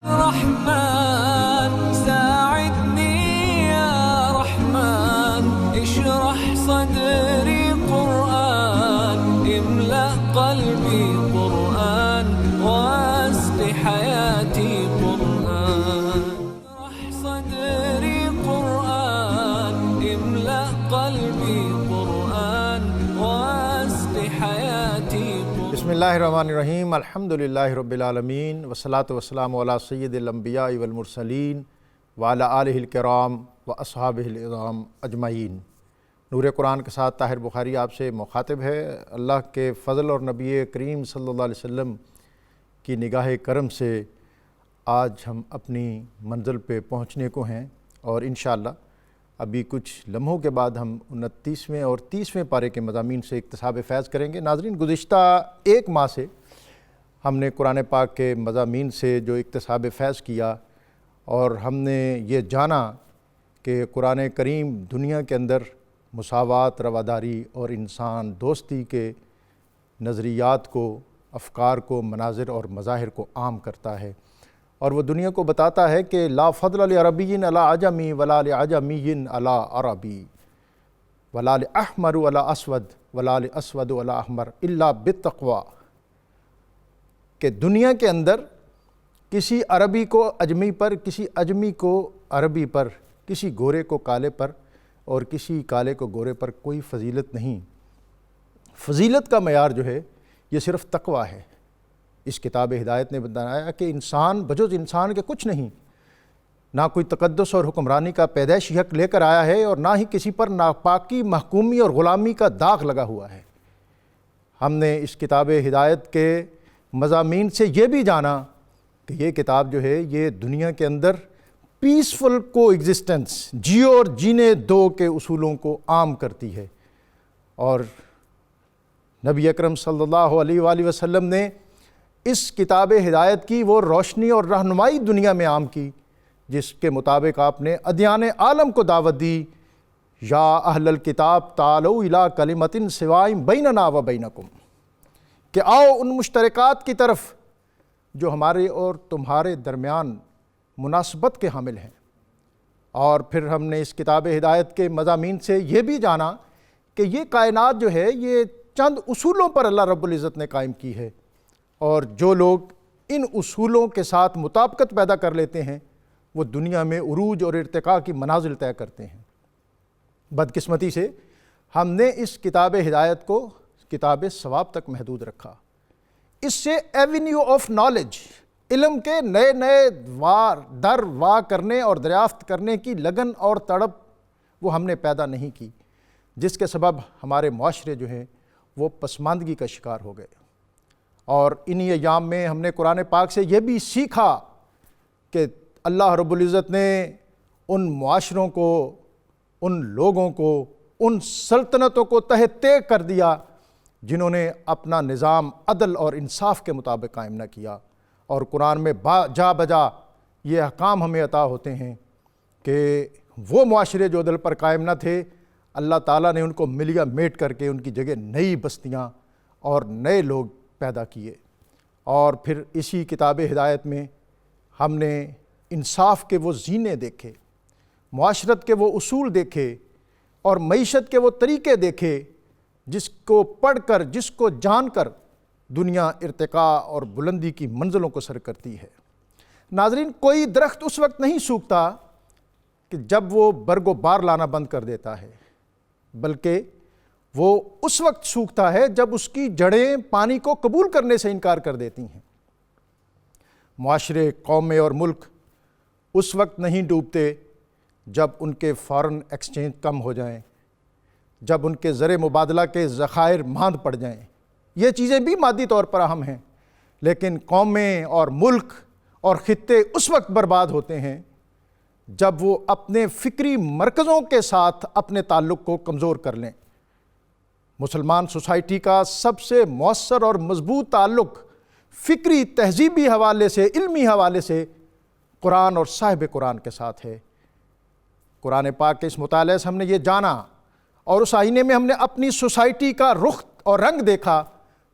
رحمن ساعدني يا رحمن اشرح صدري قرآن املأ قلبي قرآن واسق حياتي قرآن اشرح صدري قرآن املأ قلبي قرآن واسق حياتي قرآن بسم اللہ الرحمن الرحیم الحمدللہ رب العالمین والصلاة والسلام علی سید الانبیاء والمرسلین وعلی آلہ الکرام واصحابہ العظام اجمعین۔ نور قرآن کے ساتھ طاہر بخاری آپ سے مخاطب ہے۔ اللہ کے فضل اور نبی کریم صلی اللہ علیہ وسلم کی نگاہ کرم سے آج ہم اپنی منزل پہ پہنچنے کو ہیں، اور انشاءاللہ ابھی کچھ لمحوں کے بعد ہم 29ویں اور 30ویں پارے کے مضامین سے اکتساب فیض کریں گے۔ ناظرین، گزشتہ ایک ماہ سے ہم نے قرآن پاک کے مضامین سے جو اکتساب فیض کیا، اور ہم نے یہ جانا کہ قرآن کریم دنیا کے اندر مساوات، رواداری اور انسان دوستی کے نظریات کو، افکار کو، مناظر اور مظاہر کو عام کرتا ہے، اور وہ دنیا کو بتاتا ہے کہ لا فضل لعربی علی عجمی ولا لعجمی علی عربی ولا لاحمر ولا اسود ولا لاسود ولا احمر الا بالتقوی، کہ دنیا کے اندر کسی عربی کو اجمی پر، کسی اجمی کو عربی پر، کسی گورے کو کالے پر اور کسی کالے کو گورے پر کوئی فضیلت نہیں۔ فضیلت کا معیار جو ہے یہ صرف تقوی ہے۔ اس کتاب ہدایت نے بتایا کہ انسان بجز انسان کے کچھ نہیں، نہ کوئی تقدس اور حکمرانی کا پیدائشی حق لے کر آیا ہے، اور نہ ہی کسی پر ناپاکی، محکومی اور غلامی کا داغ لگا ہوا ہے۔ ہم نے اس کتاب ہدایت کے مضامین سے یہ بھی جانا کہ یہ کتاب جو ہے یہ دنیا کے اندر پیسفل کو ایگزسٹنس، جیو اور جینے دو کے اصولوں کو عام کرتی ہے، اور نبی اکرم صلی اللہ علیہ وآلہ وسلم نے اس کتاب ہدایت کی وہ روشنی اور رہنمائی دنیا میں عام کی جس کے مطابق آپ نے ادیان عالم کو دعوت دی، یا اہل الکتاب تعالوا الی کلمۃ سواء بیننا و بینکم، کہ آؤ ان مشترکات کی طرف جو ہمارے اور تمہارے درمیان مناسبت کے حامل ہیں۔ اور پھر ہم نے اس کتاب ہدایت کے مضامین سے یہ بھی جانا کہ یہ کائنات جو ہے یہ چند اصولوں پر اللہ رب العزت نے قائم کی ہے، اور جو لوگ ان اصولوں کے ساتھ مطابقت پیدا کر لیتے ہیں وہ دنیا میں عروج اور ارتقاء کی منازل طے کرتے ہیں۔ بدقسمتی سے ہم نے اس کتاب ہدایت کو کتاب ثواب تک محدود رکھا۔ اس سے ایونیو آف نالج، علم کے نئے نئے در وا کرنے اور دریافت کرنے کی لگن اور تڑپ وہ ہم نے پیدا نہیں کی، جس کے سبب ہمارے معاشرے جو ہیں وہ پسماندگی کا شکار ہو گئے۔ اور انہی ایام میں ہم نے قرآن پاک سے یہ بھی سیکھا کہ اللہ رب العزت نے ان معاشروں کو، ان لوگوں کو، ان سلطنتوں کو تحت کر دیا جنہوں نے اپنا نظام عدل اور انصاف کے مطابق قائم نہ کیا، اور قرآن میں جا بجا یہ احکام ہمیں عطا ہوتے ہیں کہ وہ معاشرے جو عدل پر قائم نہ تھے، اللہ تعالیٰ نے ان کو ملیا میٹ کر کے ان کی جگہ نئی بستیاں اور نئے لوگ پیدا کیے۔ اور پھر اسی کتاب ہدایت میں ہم نے انصاف کے وہ زینے دیکھے، معاشرت کے وہ اصول دیکھے، اور معیشت کے وہ طریقے دیکھے جس کو پڑھ کر، جس کو جان کر دنیا ارتقاء اور بلندی کی منزلوں کو سر کرتی ہے۔ ناظرین، کوئی درخت اس وقت نہیں سوکھتا کہ جب وہ برگ و بار لانا بند کر دیتا ہے، بلکہ وہ اس وقت سوکھتا ہے جب اس کی جڑیں پانی کو قبول کرنے سے انکار کر دیتی ہیں۔ معاشرے، قومیں اور ملک اس وقت نہیں ڈوبتے جب ان کے فارن ایکسچینج کم ہو جائیں، جب ان کے زر مبادلہ کے ذخائر ماند پڑ جائیں۔ یہ چیزیں بھی مادی طور پر اہم ہیں، لیکن قومیں اور ملک اور خطے اس وقت برباد ہوتے ہیں جب وہ اپنے فکری مرکزوں کے ساتھ اپنے تعلق کو کمزور کر لیں۔ مسلمان سوسائٹی کا سب سے مؤثر اور مضبوط تعلق فکری، تہذیبی حوالے سے، علمی حوالے سے قرآن اور صاحب قرآن کے ساتھ ہے۔ قرآن پاک کے اس مطالعے سے ہم نے یہ جانا، اور اس آئینے میں ہم نے اپنی سوسائٹی کا رخ اور رنگ دیکھا،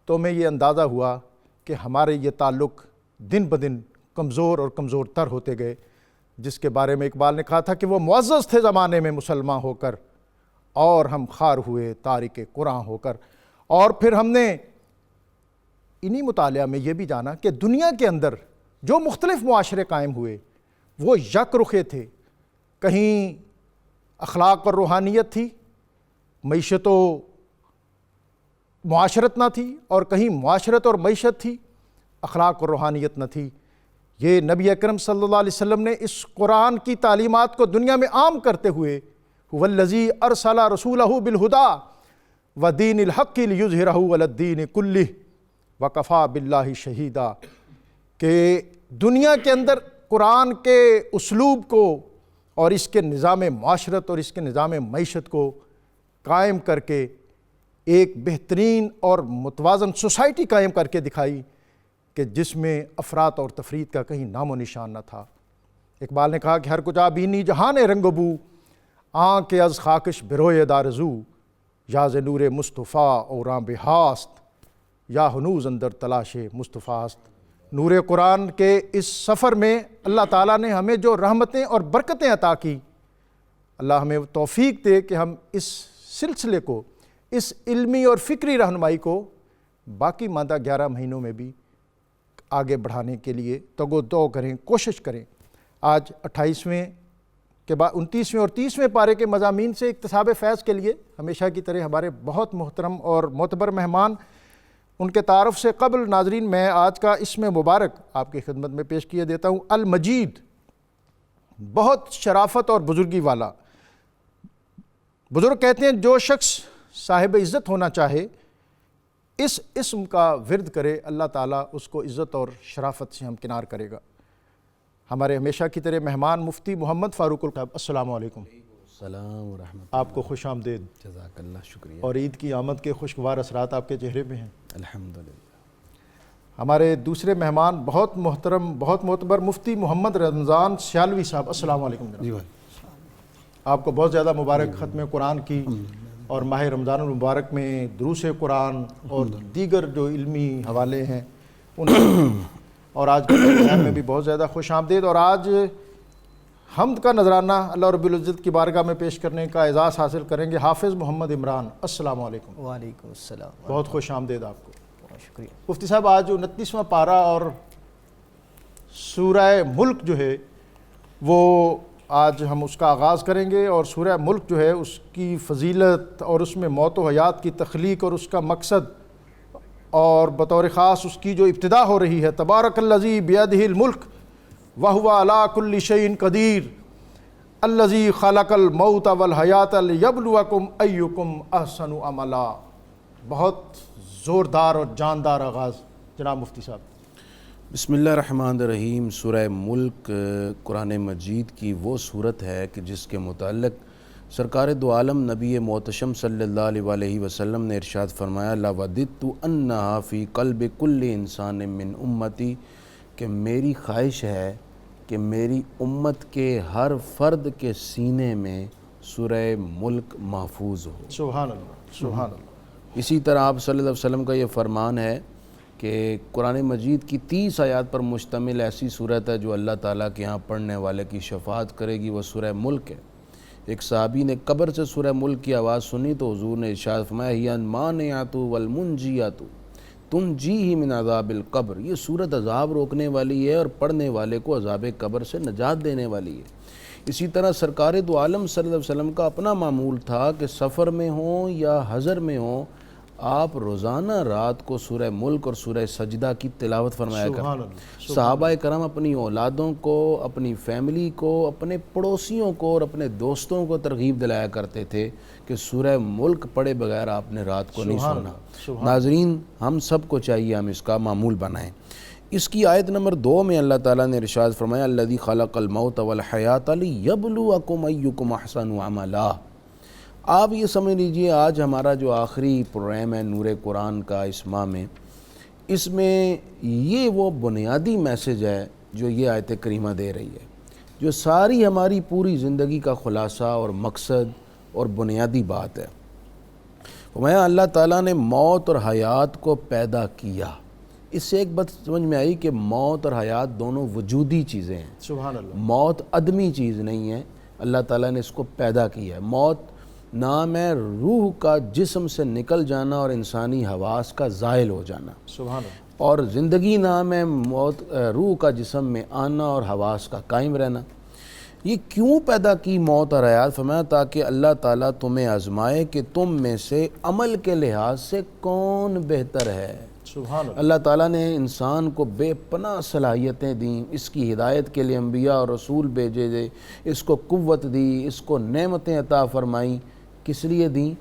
تو ہمیں یہ اندازہ ہوا کہ ہمارے یہ تعلق دن بدن کمزور اور کمزور تر ہوتے گئے، جس کے بارے میں اقبال نے کہا تھا کہ وہ معزز تھے زمانے میں مسلمان ہو کر، اور ہم خوار ہوئے تارک قرآن ہو کر۔ اور پھر ہم نے انہی مطالعہ میں یہ بھی جانا کہ دنیا کے اندر جو مختلف معاشرے قائم ہوئے وہ یک رخے تھے، کہیں اخلاق اور روحانیت تھی، معیشت و معاشرت نہ تھی، اور کہیں معاشرت اور معیشت تھی، اخلاق اور روحانیت نہ تھی۔ یہ نبی اکرم صلی اللہ علیہ وسلم نے اس قرآن کی تعلیمات کو دنیا میں عام کرتے ہوئے هو الذی ارسل رسولہ بالہدی ودین الحق لیظہرہ علی الدین کلہ وکفی باللہ شہیدا، کہ دنیا کے اندر قرآن کے اسلوب کو اور اس کے نظام معاشرت اور اس کے نظام معیشت کو قائم کر کے ایک بہترین اور متوازن سوسائٹی قائم کر کے دکھائی کہ جس میں افراط اور تفریط کا کہیں نام و نشان نہ تھا۔ اقبال نے کہا کہ ہر کجا بینی جہان رنگ و بو، آنکھ از خاکش بروئے دارزو، یا ز نور مصطفیٰ اوراں بہاست، یا ہنوز اندر تلاش مصطفیٰ است۔ نور قرآن کے اس سفر میں اللہ تعالیٰ نے ہمیں جو رحمتیں اور برکتیں عطا کی، اللہ ہمیں توفیق دے کہ ہم اس سلسلے کو، اس علمی اور فکری رہنمائی کو باقی ماندہ 11 مہینوں میں بھی آگے بڑھانے کے لیے تگ و دو کریں، کوشش کریں۔ آج 28ویں کے بعد 29ویں اور 30ویں پارے کے مضامین سے اکتساب فیض کے لیے ہمیشہ کی طرح ہمارے بہت محترم اور معتبر مہمان، ان کے تعارف سے قبل ناظرین میں آج کا اسم مبارک آپ کی خدمت میں پیش کیے دیتا ہوں، المجید، بہت شرافت اور بزرگی والا۔ بزرگ کہتے ہیں جو شخص صاحب عزت ہونا چاہے اس اسم کا ورد کرے، اللہ تعالیٰ اس کو عزت اور شرافت سے ہمکنار کرے گا۔ ہمارے ہمیشہ کی طرح مہمان مفتی محمد فاروق الصاحب، السلام علیکم۔ السلام ورحمۃ آپ کو خوش آمدید، جزاک اللہ، شکریہ، اور عید کی آمد کے خوشگوار اثرات آپ کے چہرے پہ ہیں۔ الحمدللہ۔ ہمارے دوسرے مہمان بہت محترم، بہت معتبر مفتی محمد رمضان سیالوی صاحب، السلام علیکم جناب۔ آپ کو بہت زیادہ مبارک ختم قرآن کی، اور ماہ رمضان المبارک میں دروس قرآن اور دیگر جو علمی حوالے ہیں ان اور آج کے پروگرام میں بھی بہت زیادہ خوش آمدید۔ اور آج حمد کا نذرانہ اللہ رب العزت کی بارگاہ میں پیش کرنے کا اعزاز حاصل کریں گے حافظ محمد عمران، السلام علیکم۔ وعلیکم السلام، بہت خوش آمدید آپ کو۔ بہت شکریہ۔ مفتی صاحب، آج 29واں پارہ اور سورہ ملک جو ہے وہ آج ہم اس کا آغاز کریں گے، اور سورہ ملک جو ہے اس کی فضیلت اور اس میں موت و حیات کی تخلیق اور اس کا مقصد، اور بطور خاص اس کی جو ابتدا ہو رہی ہے، تبارک الذی بیدہ الملک وہو علی کل شیء قدیر الذی خلق الموت والحیات لیبلوکم ایکم احسن عملا۔ بہت زوردار اور جاندار آغاز جناب مفتی صاحب۔ بسم اللہ الرحمن الرحیم۔ سورہ ملک قرآن مجید کی وہ صورت ہے کہ جس کے متعلق سرکار دو عالم نبی محتشم صلی اللہ علیہ وسلم نے ارشاد فرمایا، لَوَدِدْتُ أَنَّهَا فِي قَلْبِ كُلِّ إِنسَانٍ مِّنْ أُمَّتِي، کہ میری خواہش ہے کہ میری امت کے ہر فرد کے سینے میں سورہ ملک محفوظ ہو۔ سبحان اللہ، سبحان اللہ۔ اسی طرح آپ صلی اللہ علیہ وسلم کا یہ فرمان ہے کہ قرآن مجید کی 30 آیات پر مشتمل ایسی صورت ہے جو اللہ تعالیٰ کے ہاں پڑھنے والے کی شفاعت کرے گی، وہ سورہ ملک ہے۔ ایک صحابی نے قبر سے سورہ ملک کی آواز سنی تو حضور نے ارشاد فرمایا، ہی المانعۃ والمنجیۃ تنجیہ من عذاب القبر، یہ صورت عذاب روکنے والی ہے اور پڑھنے والے کو عذاب قبر سے نجات دینے والی ہے۔ اسی طرح سرکار دو عالم صلی اللہ علیہ وسلم کا اپنا معمول تھا کہ سفر میں ہوں یا حضر میں ہوں، آپ روزانہ رات کو سورہ ملک اور سورہ سجدہ کی تلاوت فرمایا کرتے۔ صحابہ کرام اپنی اولادوں کو، اپنی فیملی کو، اپنے پڑوسیوں کو اور اپنے دوستوں کو ترغیب دلایا کرتے تھے کہ سورہ ملک پڑھے بغیر آپ نے رات کو نہیں سونا۔ ناظرین، ہم سب کو چاہیے ہم اس کا معمول بنائیں۔ اس کی آیت نمبر 2 میں اللہ تعالیٰ نے ارشاد فرمایا، الذی خلق الموت والحیات لیبلوکم ایکم احسن عملا۔ آپ یہ سمجھ لیجئے آج ہمارا جو آخری پروگرام ہے نور قرآن کا اس ماہ میں، اس میں یہ وہ بنیادی میسج ہے جو یہ آیت کریمہ دے رہی ہے، جو ساری ہماری پوری زندگی کا خلاصہ اور مقصد اور بنیادی بات ہے۔ فرمایا اللہ تعالیٰ نے موت اور حیات کو پیدا کیا، اس سے ایک بات سمجھ میں آئی کہ موت اور حیات دونوں وجودی چیزیں ہیں. سبحان اللہ. موت عدمی چیز نہیں ہے، اللہ تعالیٰ نے اس کو پیدا کیا ہے. موت نام ہے روح کا جسم سے نکل جانا اور انسانی حواس کا زائل ہو جانا. سبحان اللہ. اور زندگی نام ہے موت روح کا جسم میں آنا اور حواس کا قائم رہنا. یہ کیوں پیدا کی موت اور حیات؟ فرمایا تاکہ اللہ تعالیٰ تمہیں آزمائے کہ تم میں سے عمل کے لحاظ سے کون بہتر ہے. سبحان اللہ. اللہ تعالیٰ نے انسان کو بے پناہ صلاحیتیں دیں، اس کی ہدایت کے لیے انبیاء اور رسول بھیجے دے، اس کو قوت دی، اس کو نعمتیں عطا فرمائیں. کس لیے دیں؟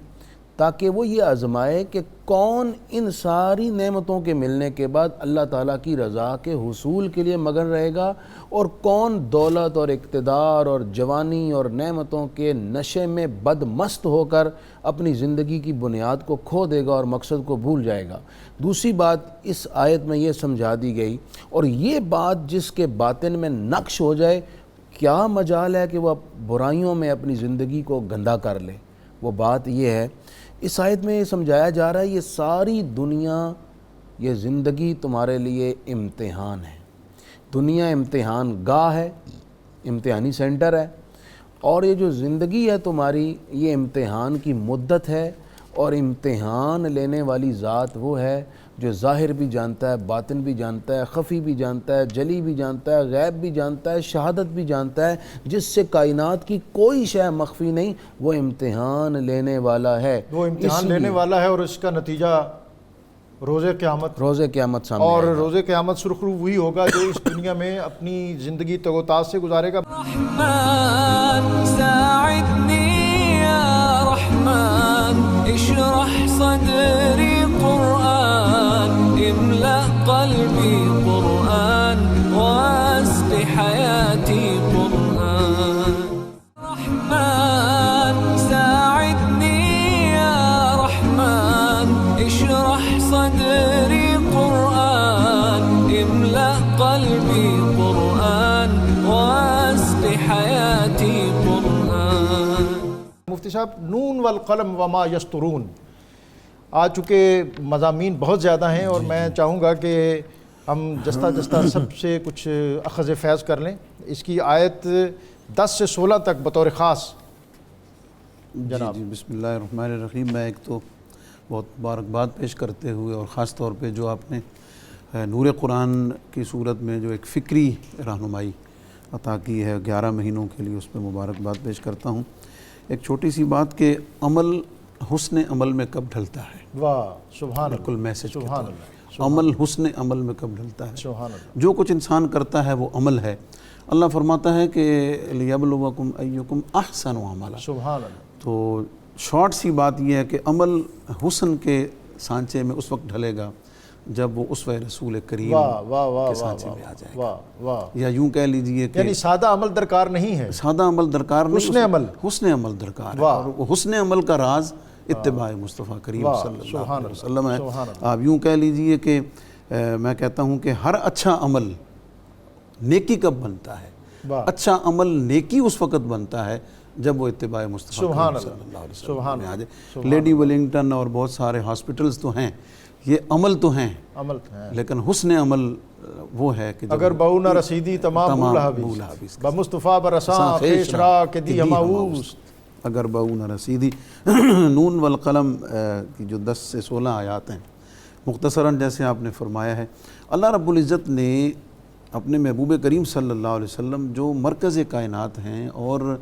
تاکہ وہ یہ آزمائے کہ کون ان ساری نعمتوں کے ملنے کے بعد اللہ تعالیٰ کی رضا کے حصول کے لیے مگن رہے گا، اور کون دولت اور اقتدار اور جوانی اور نعمتوں کے نشے میں بدمست ہو کر اپنی زندگی کی بنیاد کو کھو دے گا اور مقصد کو بھول جائے گا. دوسری بات اس آیت میں یہ سمجھا دی گئی، اور یہ بات جس کے باطن میں نقش ہو جائے، کیا مجال ہے کہ وہ برائیوں میں اپنی زندگی کو گندا کر لے. وہ بات یہ ہے، اس آیت میں یہ سمجھایا جا رہا ہے یہ ساری دنیا، یہ زندگی تمہارے لیے امتحان ہے. دنیا امتحان گاہ ہے، امتحانی سینٹر ہے، اور یہ جو زندگی ہے تمہاری، یہ امتحان کی مدت ہے. اور امتحان لینے والی ذات وہ ہے جو ظاہر بھی جانتا ہے، باطن بھی جانتا ہے، خفی بھی جانتا ہے، جلی بھی جانتا ہے، غیب بھی جانتا ہے، شہادت بھی جانتا ہے، جس سے کائنات کی کوئی شے مخفی نہیں. وہ امتحان لینے والا ہے. وہ امتحان لینے والا ہے، اور اس کا نتیجہ روز قیامت سامنے اور آئے گا. روز قیامت سرخرو وہی ہوگا جو اس دنیا میں اپنی زندگی تگ و تاز سے گزارے گا. رحمن ساعدني يا رحمن اشرح صدري قرآن املأ قلبي قرآن واسق حياتي قرآن. رحمن ساعدني يا رحمن اشرح صدري قرآن املأ قلبي قرآن واسق حياتي قرآن. مفتی صاحب، نون والقلم وما یسطرون، آ چکے مضامین بہت زیادہ ہیں، اور میں چاہوں گا کہ ہم جستہ سب سے کچھ اخذ فیض کر لیں. اس کی آیت 10 سے 16 تک بطور خاص جناب. جی بسم اللہ الرحمن الرحیم. میں ایک تو بہت مبارکباد پیش کرتے ہوئے، اور خاص طور پہ جو آپ نے نور قرآن کی صورت میں جو ایک فکری رہنمائی عطا کی ہے 11 مہینوں کے لیے، اس پہ مبارکباد پیش کرتا ہوں. ایک چھوٹی سی بات کہ عمل حسن عمل میں کب ڈھلتا ہے. واہ سبحان اللہ. بالکل میسج کے سبحان طور اللہ. پہ عمل حسن عمل میں کب ڈھلتا ہے. سبحان اللہ. جو کچھ انسان کرتا ہے وہ عمل ہے. اللہ فرماتا ہے کہ لِيَبْلُوَكُمْ أَيُّكُمْ أَحْسَنُ عَمَلًا. سبحان اللہ. تو شارٹ سی بات یہ ہے کہ عمل حسن کے سانچے میں اس وقت ڈھلے گا جب وہ اسوہ رسول کریم واہ واہ واہ کے سانچے میں آ جائے گا. واہ واہ. یا یوں کہہ لیجئے کہ یعنی سادہ عمل درکار نہیں ہے، سادہ عمل درکار نہیں، حسن عمل. حسن عمل درکار ہے. واہ. اور وہ حسن عمل کا راز اتباع مصطفیٰ کریم واہ. صلی اللہ سبحان علیہ وسلم ہے. سبحان اللہ. آپ یوں کہہ لیجئے کہ میں کہتا ہوں کہ ہر اچھا عمل نیکی کب بنتا ہے. واہ. اچھا عمل نیکی اس وقت بنتا ہے جب وہ اتباع مصطفیٰ سبحان کریم صلی اللہ. اللہ علیہ سبحان وسلم میں آ اللہ. جائے. لیڈی ولنگٹن اور بہت سارے ہاسپٹلز تو ہیں، یہ عمل تو ہیں، عمل ہے. لیکن حسن عمل وہ ہے کہ اگر بہو نہ رسیدی تمام بول حبیز بمصطفیٰ برساں خیش را کہ دی ہماؤس. اگر بہو نہ رسیدی. نون والقلم کی جو 10 سے 16 آیات ہیں، مختصراً جیسے آپ نے فرمایا ہے، اللہ رب العزت نے اپنے محبوب کریم صلی اللہ علیہ وسلم جو مرکز کائنات ہیں، اور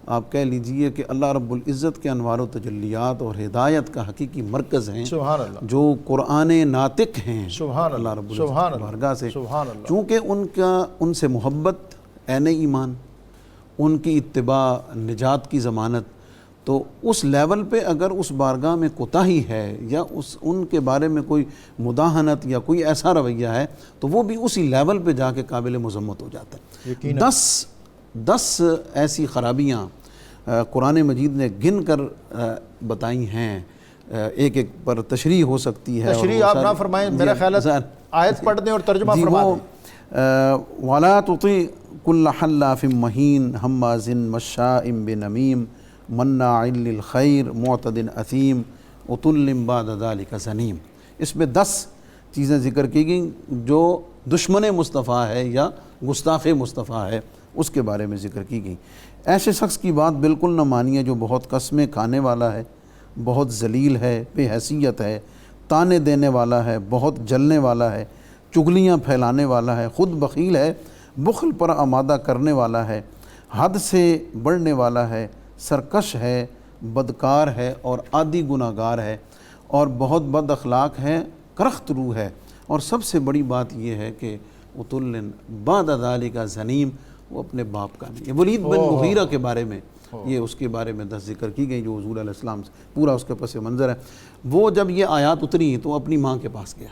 آپ کہہ لیجئے کہ اللہ رب العزت کے انوار و تجلیات اور ہدایت کا حقیقی مرکز ہیں، سبحان اللہ. جو قرآن ناطق ہیں سبحان اللہ اللہ. رب سبحان العزت کی اللہ. بارگاہ سے، سبحان اللہ. چونکہ ان سے محبت عین ایمان، ان کی اتباع نجات کی ضمانت، تو اس لیول پہ اگر اس بارگاہ میں کوتاہی ہے یا ان کے بارے میں کوئی مداہنت یا کوئی ایسا رویہ ہے، تو وہ بھی اسی لیول پہ جا کے قابل مذمت ہو جاتا ہے. یقیناً. 10 ایسی خرابیاں قرآن مجید نے گن کر بتائی ہیں. ایک ایک پر تشریح ہو سکتی ہے. تشریح آپ نہ فرمائیں، میرا خیال ہے آیت پڑھ دیں اور ترجمہ فرما دیں. وَلَا تُطِعْ كُلَّ حَلَّافٍ مَّهِينٍ هَمَّازٍ مَّشَّاءٍ بِنَمِيمٍ مَّنَّاعٍ لِّلْخَيْرِ مُعْتَدٍ أَثِيمٍ عُتُلٍّ بَعْدَ ذَلِكَ زَنِيمٍ. اس میں 10 چیزیں ذکر کی گئیں جو دشمن مصطفیٰ ہے یا گستاخ مصطفیٰ ہے اس کے بارے میں ذکر کی گئی۔ ایسے شخص کی بات بالکل نہ مانیے جو بہت قسمیں کھانے والا ہے، بہت ذلیل ہے، بے حیثیت ہے، تانے دینے والا ہے، بہت جلنے والا ہے، چغلیاں پھیلانے والا ہے، خود بخیل ہے، بخل پر آمادہ کرنے والا ہے، حد سے بڑھنے والا ہے، سرکش ہے، بدکار ہے اور عادی گناہ گار ہے، اور بہت بد اخلاق ہے، کرخت روح ہے، اور سب سے بڑی بات یہ ہے کہ عتل بعد ذالک زنیم، وہ اپنے باپ کا نہیں۔ یہ ولید بن مغیرہ کے بارے میں یہ اس کے بارے میں 10 ذکر کی گئی جو حضور علیہ السلام سے پورا اس کے پس منظر ہے۔ وہ جب یہ آیات اتری تو اپنی ماں کے پاس گیا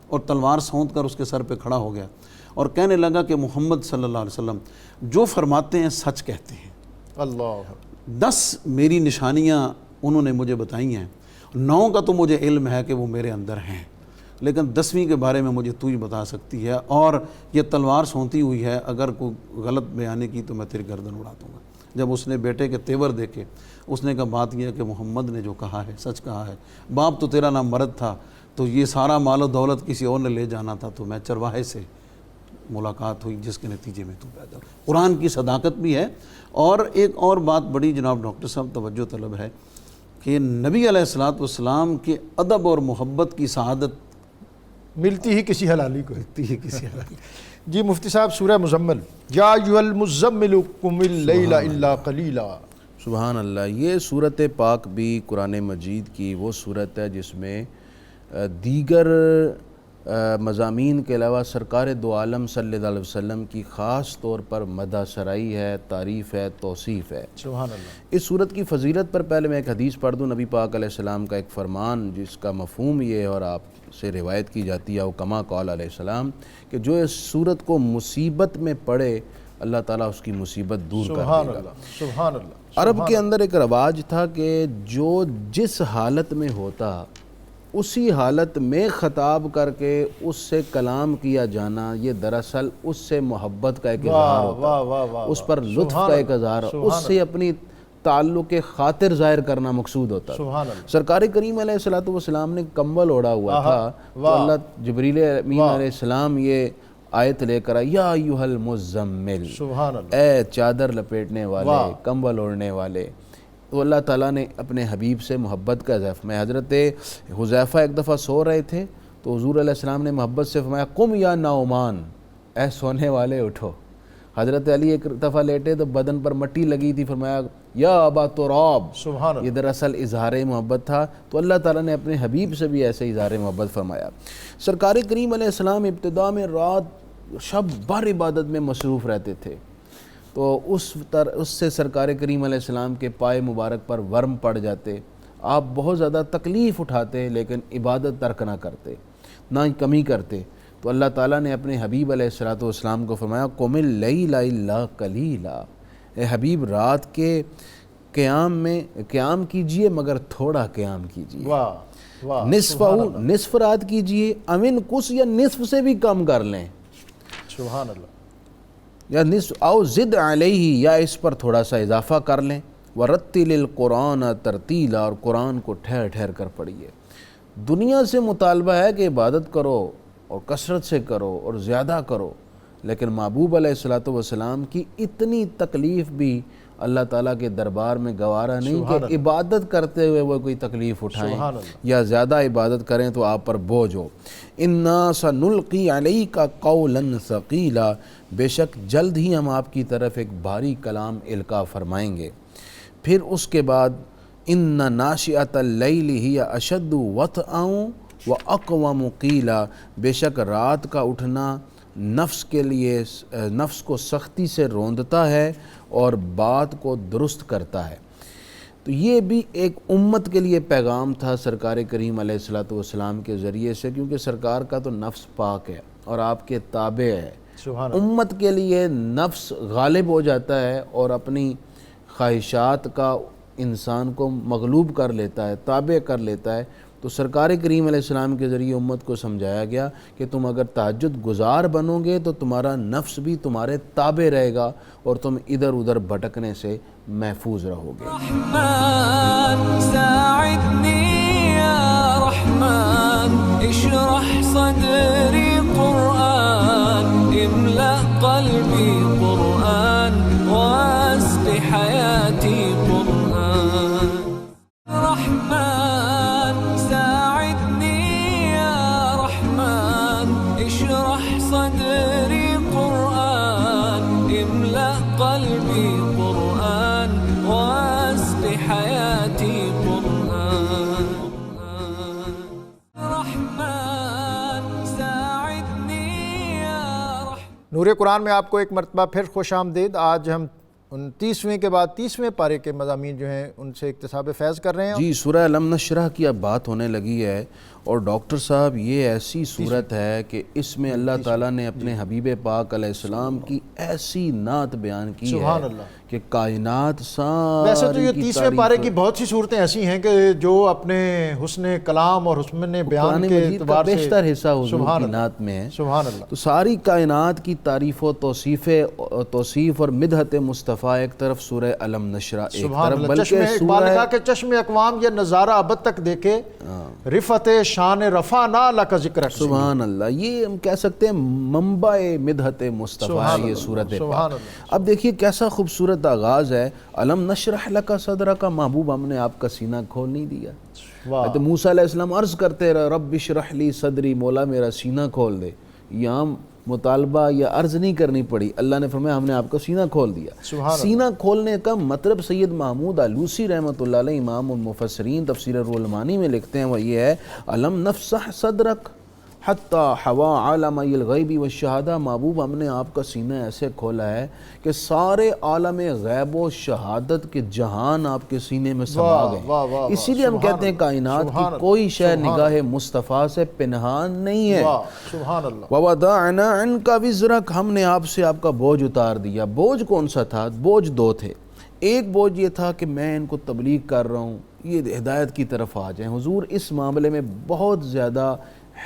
اور تلوار سونت کر اس کے سر پہ کھڑا ہو گیا اور کہنے لگا کہ محمد صلی اللہ علیہ وسلم جو فرماتے ہیں سچ کہتے ہیں۔ اللہ 10 میری نشانیاں انہوں نے مجھے بتائی ہیں، 9 کا تو مجھے علم ہے کہ وہ میرے اندر ہیں، لیکن 10ویں کے بارے میں مجھے تو ہی بتا سکتی ہے، اور یہ تلوار سونتی ہوئی ہے، اگر کوئی غلط بیانی کی تو میں تیری گردن اڑا دوں گا۔ جب اس نے بیٹے کے تیور دیکھے اس نے کہا بات یہ ہے کہ محمد نے جو کہا ہے سچ کہا ہے، باپ تو تیرا نام مرد تھا تو یہ سارا مال و دولت کسی اور نے لے جانا تھا، تو میں چرواہے سے ملاقات ہوئی جس کے نتیجے میں تو پیدا ہوا۔ قرآن کی صداقت بھی ہے۔ اور ایک اور بات بڑی جناب ڈاکٹر صاحب توجہ طلب ہے کہ نبی علیہ السلام کے ادب اور محبت کی سعادت ملتی ہی کسی حلالی کو ہے۔ ہوتی ہے کسی حال۔ جی مفتی صاحب، سورہ مزمل، یا ایھا المزمل قم اللیل الا قلیلا۔ سبحان اللہ۔ یہ صورت پاک بھی قرآن مجید کی وہ صورت ہے جس میں دیگر مضامین کے علاوہ سرکار دو عالم صلی اللہ علیہ وسلم کی خاص طور پر مدح سرائی ہے، تعریف ہے، توصیف ہے۔ سبحان اللہ۔ اس صورت کی فضیلت پر پہلے میں ایک حدیث پڑھ دوں، نبی پاک علیہ السلام کا ایک فرمان جس کا مفہوم یہ ہے اور آپ سے روایت کی جاتی ہے، کما قال علیہ السلام، کہ جو اس صورت کو مصیبت میں پڑھے اللہ تعالیٰ اس کی مصیبت دور کر سبحان دے گا۔ اللہ، سبحان اللہ۔ عرب کے اندر ایک رواج تھا کہ جو جس حالت میں ہوتا اسی حالت میں خطاب کر کے اس سے کلام کیا جانا، یہ دراصل اس سے محبت کا ایک اظہار ہوتا، اس پر لطف کا ایک اظہار، اس سے اپنی تعلق خاطر ظاہر کرنا مقصود ہوتا۔ سبحان اللہ۔ سرکار کریم علیہ السلام نے کمبل اوڑا ہوا تھا تو اللہ جبریل امین علیہ السلام یہ آیت لے کر آیا، یا ایھا المزمل، سبحان اللہ۔ اے چادر لپیٹنے والے، کمبل اوڑھنے والے۔ تو اللہ تعالیٰ نے اپنے حبیب سے محبت کا اضافہ میں حضرت حذیفہ ایک دفعہ سو رہے تھے تو حضور علیہ السلام نے محبت سے فرمایا قم یا نعمان، اے سونے والے اٹھو۔ حضرت علی ایک دفعہ لیٹے تو بدن پر مٹی لگی تھی، فرمایا یا ابا تراب، سبحان اللہ۔ یہ دراصل اظہار محبت تھا۔ تو اللہ تعالیٰ نے اپنے حبیب سے بھی ایسے اظہار محبت فرمایا۔ سرکار کریم علیہ السلام ابتدا میں رات شب بھر عبادت میں مصروف رہتے تھے، تو اس سے سرکار کریم علیہ السلام کے پائے مبارک پر ورم پڑ جاتے، آپ بہت زیادہ تکلیف اٹھاتے لیکن عبادت ترک نہ کرتے، نہ کمی کرتے۔ تو اللہ تعالیٰ نے اپنے حبیب علیہ السلام کو فرمایا قم اللیل الا قلیلا، اے حبیب رات کے قیام میں قیام کیجئے مگر تھوڑا قیام کیجئے، واہ واہ، نصف رات کیجئے، امن کس یا نصف سے بھی کم کر لیں، سبحان اللہ، یا نصف او زد علیہ، یا اس پر تھوڑا سا اضافہ کر لیں، ورتل القرآن ترتیلا، اور قرآن کو ٹھہر ٹھہر کر پڑھیے۔ دنیا سے مطالبہ ہے کہ عبادت کرو اور کثرت سے کرو اور زیادہ کرو، لیکن محبوب علیہ السلام کی اتنی تکلیف بھی اللہ تعالیٰ کے دربار میں گوارا نہیں کہ عبادت کرتے ہوئے وہ کوئی تکلیف اٹھائیں یا زیادہ عبادت کریں تو آپ پر بوجھ ہو۔ انا سنلقی علیک قولا ثقیلا، بے شک جلد ہی ہم آپ کی طرف ایک بھاری کلام القاء فرمائیں گے۔ پھر اس کے بعد ان ناشئۃ اللیل ہی اشد وطئا واقوم قیلا، بے شک رات کا اٹھنا نفس کے لیے نفس کو سختی سے روندتا ہے اور بات کو درست کرتا ہے۔ تو یہ بھی ایک امت کے لیے پیغام تھا سرکار کریم علیہ السلام کے ذریعے سے، کیونکہ سرکار کا تو نفس پاک ہے اور آپ کے تابع ہے۔ امت کے لیے نفس غالب ہو جاتا ہے اور اپنی خواہشات کا انسان کو مغلوب کر لیتا ہے، تابع کر لیتا ہے۔ تو سرکار کریم علیہ السلام کے ذریعے امت کو سمجھایا گیا کہ تم اگر تہجد گزار بنو گے تو تمہارا نفس بھی تمہارے تابع رہے گا اور تم ادھر ادھر بھٹکنے سے محفوظ رہو گے۔ رحمن ساعدني يا رحمن اشرح صدري صدري قرآن املأ قلبي قرآن واسق حياتي قرآن رحمن ساعدني يا رحمن اشرح صدري قرآن املأ قلبي قرآن واسق حياتي قرآن رحمن ساعدني يا رحمن نور قرآن میں آپ کو ایک مرتبہ پھر خوش آمدید۔ آج ہم 29ویں کے بعد 30ویں پارے کے مضامین جو ہیں ان سے اکتساب فیض کر رہے ہیں۔ جی سورہ علم نشرح کی اب بات ہونے لگی ہے، اور ڈاکٹر صاحب یہ ایسی صورت ہے کہ اس میں اللہ تعالیٰ نے اپنے حبیب پاک علیہ السلام کی ایسی نعت بیان کی سبحان ہے اللہ کہ کائنات ساری ویسے تو یہ کی 30ویں پارے کی بہت سی صورتیں ایسی ہیں کہ جو اپنے حسن کلام اور حسن بیان کے اعتبار سے بیشتر حصہ حضور کی نعت میں ہے۔ سبحان اللہ۔ تو ساری کائنات کی تعریف و توصیف اور مدحت مصطفیٰ ایک طرف سورہ علم نشرح ایک سبحان طرف، اللہ۔ بلکہ چشم اقبال نے کہا کہ چشم اقوام یہ نظارہ ابد تک دیکھے، رفت شان رفع نہ لک ذکرک۔ سبحان اللہ، یہ ہم کہہ سکتے ہیں منبع مدحت مصطفیٰ ہے یہ صورت پاک۔ اب دیکھیے کیسا خوبصورت آغاز ہے، علم نشرح لک صدرک، محبوب ہم نے آپ کا سینہ کھول نہیں دیا۔ تو موسیٰ علیہ السلام عرض کرتے رہے رب اشرح لی صدری، مولا میرا سینہ کھول دے، یہاں مطالبہ یا عرض نہیں کرنی پڑی، اللہ نے فرمایا ہم نے آپ کا سینہ کھول دیا۔ سینہ کھولنے کا مطلب سید محمود آلوسی رحمۃ اللہ علیہ امام المفسرین تفسیر الرحمانی میں لکھتے ہیں، وہ یہ ہے علم نفسح صدرک حتی حوا عالم الغیب والشہادہ، محبوب ہم نے آپ کا سینہ ایسے کھولا ہے کہ سارے عالم غیب و شہادت کے جہان آپ کے سینے میں سما گئے۔ اسی لیے ہم کہتے ہیں کائنات کی کوئی شے نگاہ مصطفیٰ سے پنہان نہیں ہے۔ سبحان اللہ۔ وَوَضَعْنَا عَنْكَ وِزْرَكَ، ہم نے آپ سے آپ کا بوجھ اتار دیا۔ بوجھ کون سا تھا؟ بوجھ دو تھے۔ ایک بوجھ یہ تھا کہ میں ان کو تبلیغ کر رہا ہوں، یہ ہدایت کی طرف آ جائیں۔ حضور اس معاملے میں بہت زیادہ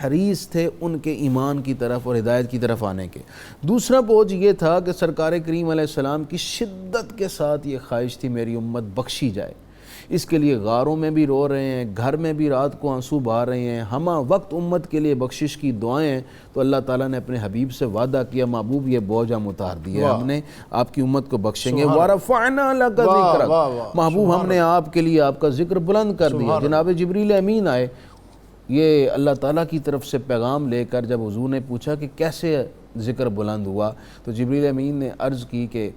حریص تھے ان کے ایمان کی طرف اور ہدایت کی طرف آنے کے۔ دوسرا بوجھ یہ تھا کہ سرکار کریم علیہ السلام کی شدت کے ساتھ یہ خواہش تھی میری امت بخشی جائے، اس کے لیے غاروں میں بھی رو رہے ہیں، گھر میں بھی رات کو آنسو بہا رہے ہیں، ہمہ وقت امت کے لیے بخشش کی دعائیں۔ تو اللہ تعالیٰ نے اپنے حبیب سے وعدہ کیا محبوب یہ بوجھ ہم اتار دیا، ہم نے آپ کی امت کو بخشیں گے۔ وَرَفَعْنَا لَكَ ذِكْرَكَ، محبوب ہم نے آپ کے لیے آپ کا ذکر بلند کر دیا۔ جناب جبریل امین آئے، یہ اللہ تعالیٰ کی طرف سے پیغام لے کر، جب حضور نے پوچھا کہ کیسے ذکر بلند ہوا تو جبریل امین نے عرض کی کہ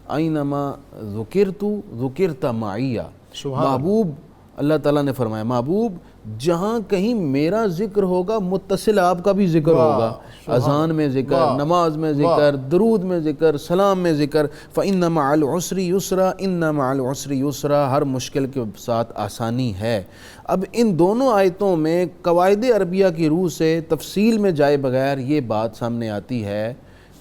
اینما ذکرت ذکرت معی، محبوب اللہ تعالیٰ نے فرمایا محبوب جہاں کہیں میرا ذکر ہوگا متصل آپ کا بھی ذکر ہوگا، اذان میں ذکر، نماز میں ذکر، درود میں ذکر، سلام میں ذکر۔ فَإِنَّ مَعَ الْعُسْرِ يُسْرًا إِنَّ مَعَ الْعُسْرِ يُسْرًا، ہر مشکل کے ساتھ آسانی ہے۔ اب ان دونوں آیتوں میں قواعد عربیہ کی روح سے تفصیل میں جائے بغیر یہ بات سامنے آتی ہے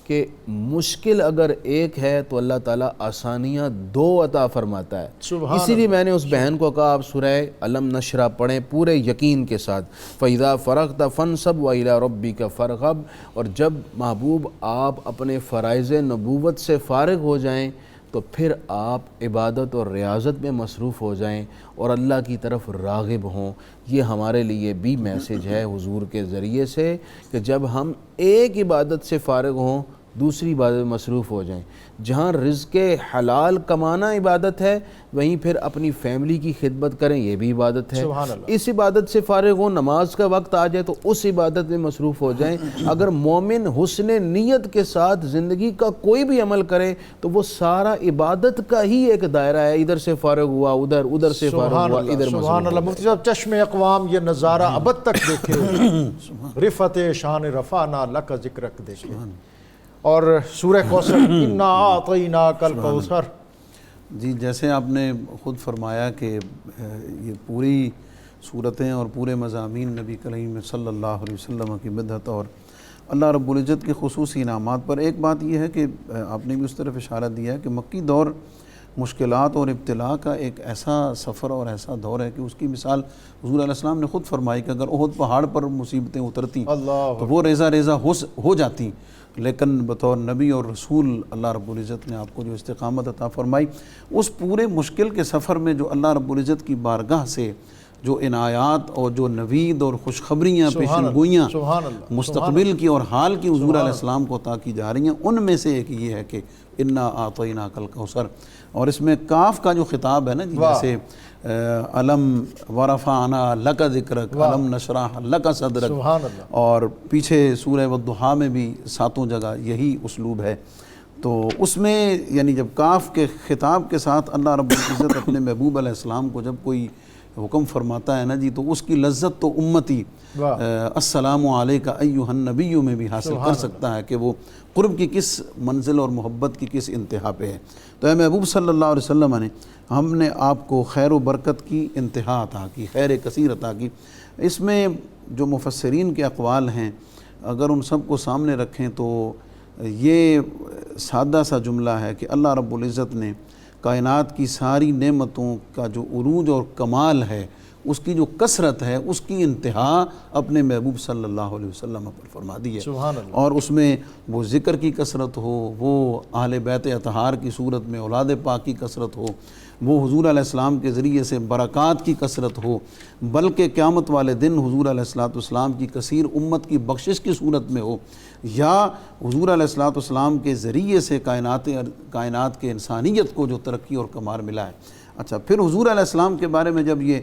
کہ مشکل اگر ایک ہے تو اللہ تعالیٰ آسانیاں دو عطا فرماتا ہے۔ اسی لیے میں نے اس بہن کو کہا آپ سورہ علم نشرح پڑھیں پورے یقین کے ساتھ، فَإِذَا فَرَغْتَ فَانْصَبْ وَإِلَىٰ رَبِّكَ فَارْغَب، اور جب محبوب آپ اپنے فرائض نبوت سے فارغ ہو جائیں تو پھر آپ عبادت اور ریاضت میں مصروف ہو جائیں اور اللہ کی طرف راغب ہوں۔ یہ ہمارے لیے بھی میسیج ہے حضور کے ذریعے سے کہ جب ہم ایک عبادت سے فارغ ہوں دوسری عبادت میں مصروف ہو جائیں۔ جہاں رزق حلال کمانا عبادت ہے وہیں پھر اپنی فیملی کی خدمت کریں، یہ بھی عبادت ہے۔ اس عبادت سے فارغ ہوں، نماز کا وقت آ جائے تو اس عبادت میں مصروف ہو جائیں۔ اگر مومن حسن نیت کے ساتھ زندگی کا کوئی بھی عمل کرے تو وہ سارا عبادت کا ہی ایک دائرہ ہے، ادھر سے فارغ ہوا ادھر سے فارغ ہوا ادھر مصروف ہوا۔ سبحان اللہ۔ مفتی صاحب چشم اقوام یہ نظارہ ابد تک دیکھے، رفت شان رفعنا لک ذکرک دیکھے، اور سورہ کوثر انا اعطیناک الکوثر۔ جی جیسے آپ نے خود فرمایا کہ یہ پوری صورتیں اور پورے مضامین نبی کریم صلی اللہ علیہ وسلم کی مدحت اور اللہ رب العزت کے خصوصی انعامات پر۔ ایک بات یہ ہے کہ آپ نے بھی اس طرف اشارہ دیا ہے کہ مکی دور مشکلات اور ابتلاء کا ایک ایسا سفر اور ایسا دور ہے کہ اس کی مثال حضور علیہ السلام نے خود فرمائی کہ اگر احد پہاڑ پر مصیبتیں اترتی تو وہ ریزہ ریزہ ہو جاتی، لیکن بطور نبی اور رسول اللہ رب العزت نے آپ کو جو استقامت عطا فرمائی، اس پورے مشکل کے سفر میں جو اللہ رب العزت کی بارگاہ سے جو عنایات اور جو نوید اور خوشخبریاں پیشن گوئیاں سبحان اللہ، مستقبل کی اور حال کی حضور علیہ السلام کو عطا کی جا رہی ہیں، ان میں سے ایک یہ ہے کہ انا اعطیناک الکوثر. اور اس میں کاف کا جو خطاب ہے نا جی، جیسے علم ورفعنا لک ذکرک، علم نشرح لک صدرک، سبحان اللہ. اور پیچھے سورہ والضحیٰ میں بھی 7 جگہ یہی اسلوب ہے. تو اس میں یعنی جب کاف کے خطاب کے ساتھ اللہ رب العزت اپنے محبوب علیہ السلام کو جب کوئی حکم فرماتا ہے نا جی، تو اس کی لذت تو امتی السلام علیکہ ایھا النبی میں بھی حاصل کر سکتا ہے کہ وہ قرب کی کس منزل اور محبت کی کس انتہا پہ ہے. تو اے محبوب صلی اللہ علیہ وسلم نے ہم نے آپ کو خیر و برکت کی انتہا عطا کی، خیر کثیر عطا کی. اس میں جو مفسرین کے اقوال ہیں اگر ان سب کو سامنے رکھیں تو یہ سادہ سا جملہ ہے کہ اللہ رب العزت نے کائنات کی ساری نعمتوں کا جو عروج اور کمال ہے، اس کی جو کثرت ہے، اس کی انتہا اپنے محبوب صلی اللہ علیہ وسلم پر فرما دی ہے. سبحان اللہ. اور اس میں وہ ذکر کی کثرت ہو، وہ اہل بیت اطہار کی صورت میں اولاد پاک کی کثرت ہو، وہ حضور علیہ السلام کے ذریعے سے برکات کی کثرت ہو، بلکہ قیامت والے دن حضور علیہ السلام کی کثیر امت کی بخشش کی صورت میں ہو، یا حضور علیہ السلام کے ذریعے سے کائنات کے انسانیت کو جو ترقی اور کمال ملا ہے. اچھا، پھر حضور علیہ السلام کے بارے میں جب یہ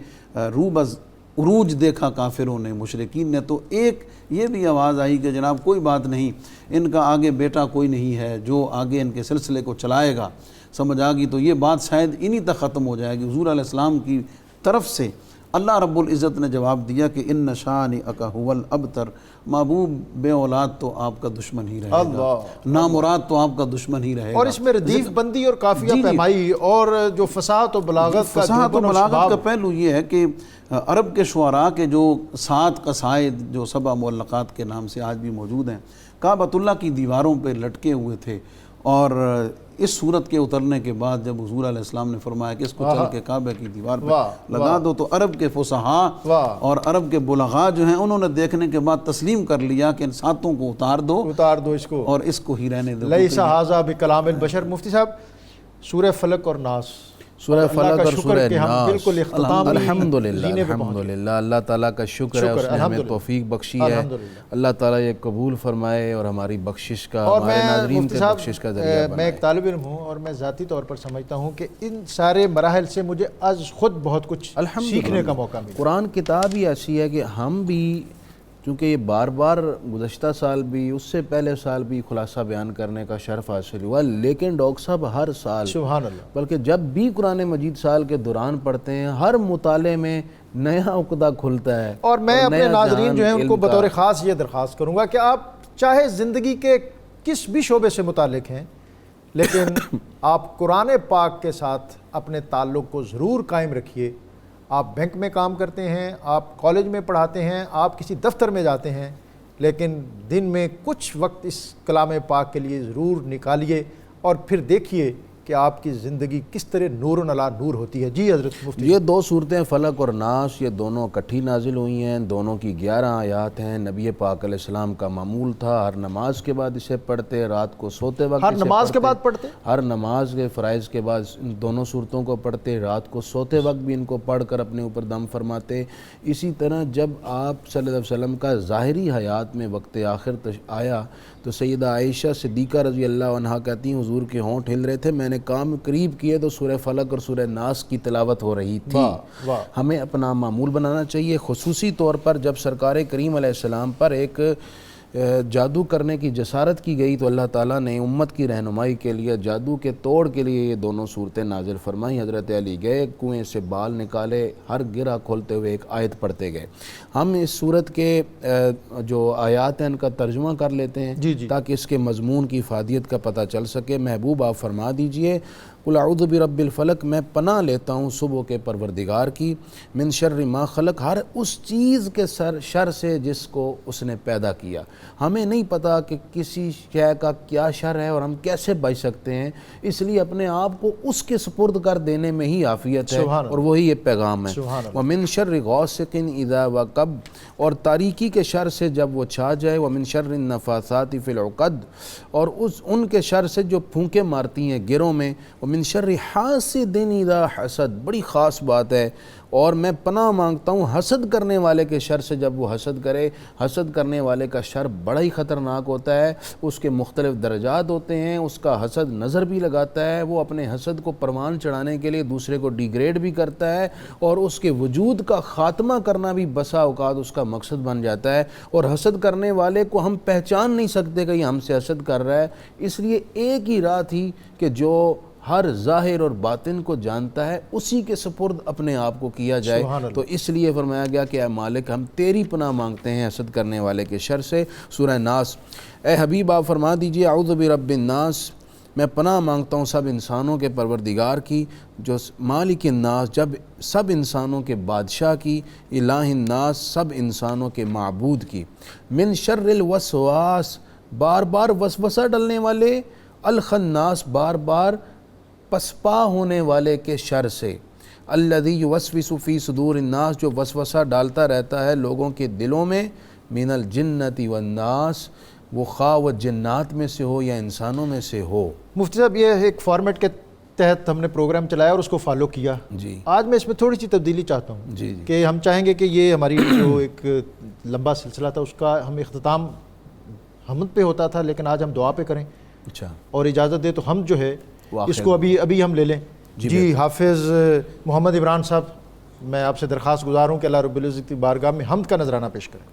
روبز عروج دیکھا کافروں نے، مشرکین نے، تو ایک یہ بھی آواز آئی کہ جناب کوئی بات نہیں، ان کا آگے بیٹا کوئی نہیں ہے جو آگے ان کے سلسلے کو چلائے گا. سمجھ آ گئی تو یہ بات شاید انہی تک ختم ہو جائے گی. حضور علیہ السلام کی طرف سے اللہ رب العزت نے جواب دیا کہ ان شانئک ھو الابتر، محبوب بے اولاد تو آپ کا دشمن ہی رہے گا، نامراد تو آپ کا دشمن ہی رہے گا. اور اس میں ردیف بندی اور قافیہ پیمائی اور جو فصاحت و بلاغت کا پہلو یہ ہے کہ عرب کے شعراء کے جو 7 قصائد جو 7 معلقات کے نام سے آج بھی موجود ہیں، کعبۃ اللہ کی دیواروں پہ لٹکے ہوئے تھے. اور اس صورت کے اترنے کے بعد جب حضور علیہ السلام نے فرمایا کہ اس کو چل کے کعبہ کی دیوار پہ لگا دو، تو عرب کے فصحاء اور عرب کے بلغاء جو ہیں انہوں نے دیکھنے کے بعد تسلیم کر لیا کہ ان 7 کو اتار دو اس کو، اور اس کو ہی رہنے دو. لیس ھذا بکلام البشر. مفتی صاحب، سورہ فلق اور ناس، سورہ فلق اور سورہ ناس، بالکل اختتام الحمدللہ. اللہ تعالیٰ کا شکر ہے، اس نے ہمیں توفیق بخشی ہے. اللہ تعالیٰ یہ قبول فرمائے اور ہماری بخشش کا، ہمارے ناظرین کے بخشش کا ذریعہ بنائے. میں ایک طالب علم ہوں اور میں ذاتی طور پر سمجھتا ہوں کہ ان سارے مراحل سے مجھے از خود بہت کچھ سیکھنے کا موقع ملا. قرآن کتاب ہی ایسی ہے کہ ہم بھی، چونکہ یہ بار بار گزشتہ سال بھی، اس سے پہلے سال بھی خلاصہ بیان کرنے کا شرف حاصل ہوا، لیکن ڈاکٹر صاحب ہر سال، سبحان اللہ، بلکہ جب بھی قرآن مجید سال کے دوران پڑھتے ہیں، ہر مطالعے میں نیا عقدہ کھلتا ہے. اور میں اپنے ناظرین جو ہیں ان کو بطور خاص یہ درخواست کروں گا کہ آپ چاہے زندگی کے کس بھی شعبے سے متعلق ہیں، لیکن آپ قرآن پاک کے ساتھ اپنے تعلق کو ضرور قائم رکھیے. آپ بینک میں کام کرتے ہیں، آپ کالج میں پڑھاتے ہیں، آپ کسی دفتر میں جاتے ہیں، لیکن دن میں کچھ وقت اس کلام پاک کے لیے ضرور نکالیے اور پھر دیکھیے کہ آپ کی زندگی کس طرح نور علی نور ہوتی ہے. جی حضرت مفتی. یہ 2 صورتیں فلق اور ناس، یہ دونوں اکٹھی نازل ہوئی ہیں، دونوں کی 11 آیات ہیں. نبی پاک علیہ السلام کا معمول تھا ہر نماز کے بعد اسے پڑھتے، رات کو سوتے وقت ہر نماز کے بعد پڑھتے، ہر نماز کے فرائض کے بعد ان دونوں صورتوں کو پڑھتے، رات کو سوتے وقت بھی ان کو پڑھ کر اپنے اوپر دم فرماتے. اسی طرح جب آپ صلی اللہ علیہ وسلم کا ظاہری حیات میں وقت آخر آیا تو سیدہ عائشہ صدیقہ رضی اللہ عنہا کہتی ہیں حضور کے ہونٹ ہل رہے تھے، میں نے کام قریب کیے تو سورہ فلق اور سورہ ناس کی تلاوت ہو رہی تھی. ہمیں اپنا معمول بنانا چاہیے، خصوصی طور پر جب سرکار کریم علیہ السلام پر ایک جادو کرنے کی جسارت کی گئی تو اللہ تعالیٰ نے امت کی رہنمائی کے لیے، جادو کے توڑ کے لیے یہ دونوں صورتیں نازل فرمائیں. حضرت علی گئے، کنویں سے بال نکالے، ہر گرہ کھولتے ہوئے ایک آیت پڑھتے گئے. ہم اس صورت کے جو آیات ہیں ان کا ترجمہ کر لیتے ہیں تاکہ اس کے مضمون کی افادیت کا پتہ چل سکے. محبوب آپ فرما دیجئے قل اعوذ برب الفلق، میں پناہ لیتا ہوں صبح کے پروردگار کی، من شر ما خلق، ہر اس چیز کے شر سے جس کو اس نے پیدا کیا. ہمیں نہیں پتا کہ کسی شے کا کیا شر ہے اور ہم کیسے بچ سکتے ہیں، اس لیے اپنے آپ کو اس کے سپرد کر دینے میں ہی عافیت ہے، اور وہی یہ پیغام ہے. ومن شر غاسق اذا وقب، اور تاریکی کے شر سے جب وہ چھا جائے. ومن شر النفاثات فی العقد، اور ان کے شر سے جو پھونکے مارتی ہیں گروں میں. ومن شر حاسد اذا حسد، بڑی خاص بات ہے. اور میں پناہ مانگتا ہوں حسد کرنے والے کے شر سے۔ جب وہ حسد کرے، حسد کرنے والے کا شر بڑا ہی خطرناک ہوتا ہے، اس کے مختلف درجات ہوتے ہیں، اس کا حسد نظر بھی لگاتا ہے، وہ اپنے حسد کو پروان چڑھانے کے لیے دوسرے کو ڈیگریڈ بھی کرتا ہے، اور اس کے وجود کا خاتمہ کرنا بھی بسا اوقات اس کا مقصد بن جاتا ہے۔ اور حسد کرنے والے کو ہم پہچان نہیں سکتے کہ یہ ہم سے حسد کر رہا ہے، اس لیے ایک ہی راہ تھی کہ جو ہر ظاہر اور باطن کو جانتا ہے اسی کے سپرد اپنے آپ کو کیا جائے۔ تو اس لیے فرمایا گیا کہ اے مالک ہم تیری پناہ مانگتے ہیں حسد کرنے والے کے شر سے۔ سورہ ناس، اے حبیب آپ فرما دیجئے اعوذ برب الناس، میں پناہ مانگتا ہوں سب انسانوں کے پروردگار کی، جو مالک الناس جب سب انسانوں کے بادشاہ کی، الہ الناس سب انسانوں کے معبود کی، من شر الوسواس بار بار وسوسہ ڈلنے والے، الخناس بار بار پسپا ہونے والے کے شر سے، الذی یوسوس فی صدور الناس جو وسوسہ ڈالتا رہتا ہے لوگوں کے دلوں میں، من الجنۃ والناس وہ خواہ و جنات میں سے ہو یا انسانوں میں سے ہو۔ مفتی صاحب یہ ایک فارمیٹ کے تحت ہم نے پروگرام چلایا اور اس کو فالو کیا۔ جی آج میں اس میں تھوڑی سی تبدیلی چاہتا ہوں جی کہ ہم چاہیں گے کہ یہ ہماری جو ایک لمبا سلسلہ تھا اس کا ہم اختتام حمد پہ ہوتا تھا، لیکن آج ہم دعا پہ کریں، اچھا اور اجازت دے تو ہم جو ہے واقعی اس کو ابھی ہم لے لیں۔ جی حافظ محمد عمران صاحب، میں آپ سے درخواست گزار ہوں کہ اللہ رب العزت کی بارگاہ میں حمد کا نذرانہ پیش کریں۔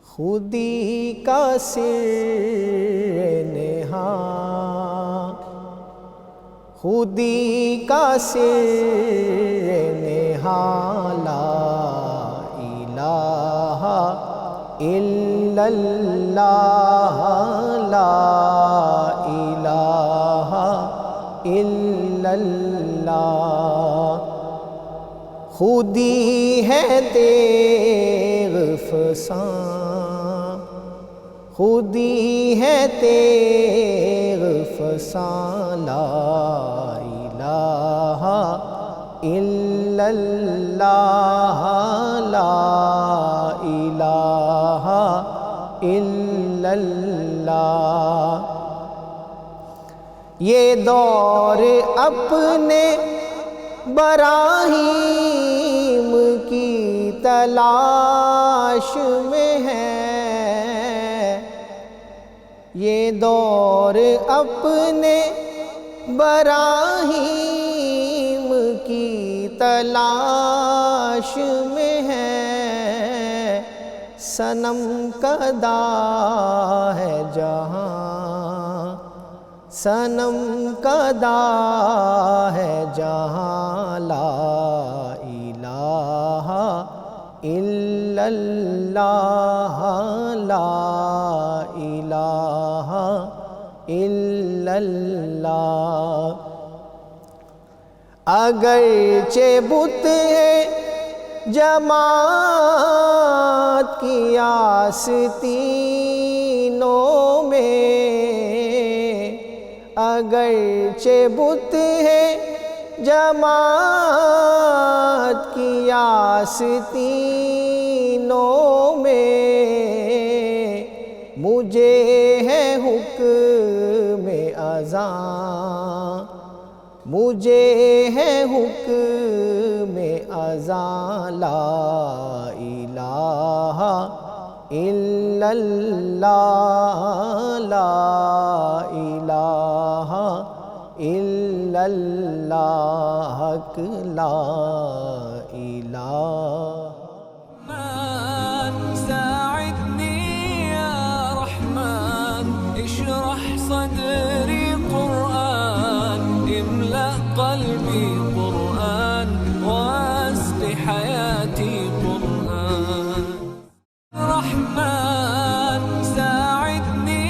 خودی کا سر نہا، خودی کا سر نہا، لا الہ الا اللہ، لا الہ الا اللہ، خودی ہے تیغ فساں، خودی ہے تیغ فساں، لا الہ الا اللہ، لا الہ الا اللہ۔ یہ دور اپنے براہیم کی تلاش میں ہے، یہ دور اپنے براہیم کی تلاش میں ہے، صنم کدا ہے جہاں، صنم کدا ہے جہاں، لا الہ الا اللہ، لا الہ الا اللہ۔ اگرچہ بت ہے جماعت کی آستینوں میں، اگرچہ بت ہے جماعت کی آستینوں میں، مجھے ہے حکم اذاں، مجھے ہے حکم اذاں، لا الہ الا اللہ، لا الہ الا اللہ، لا الہ۔ ساعدني يا رحمن، اشرح صدري قرآن، املأ قلبي قرآن، واسق حياتي قرآن، رحمن ساعدني